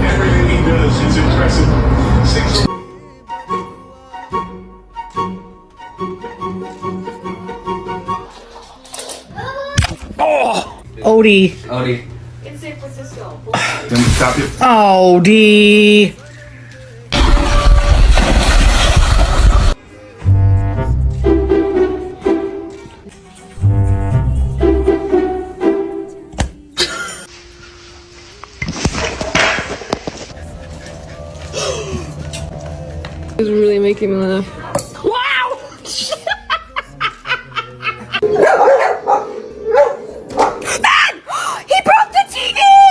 Everything he does is impressive. Odie. Odie. In San Francisco. Let me stop you. Odie. It was really making me laugh.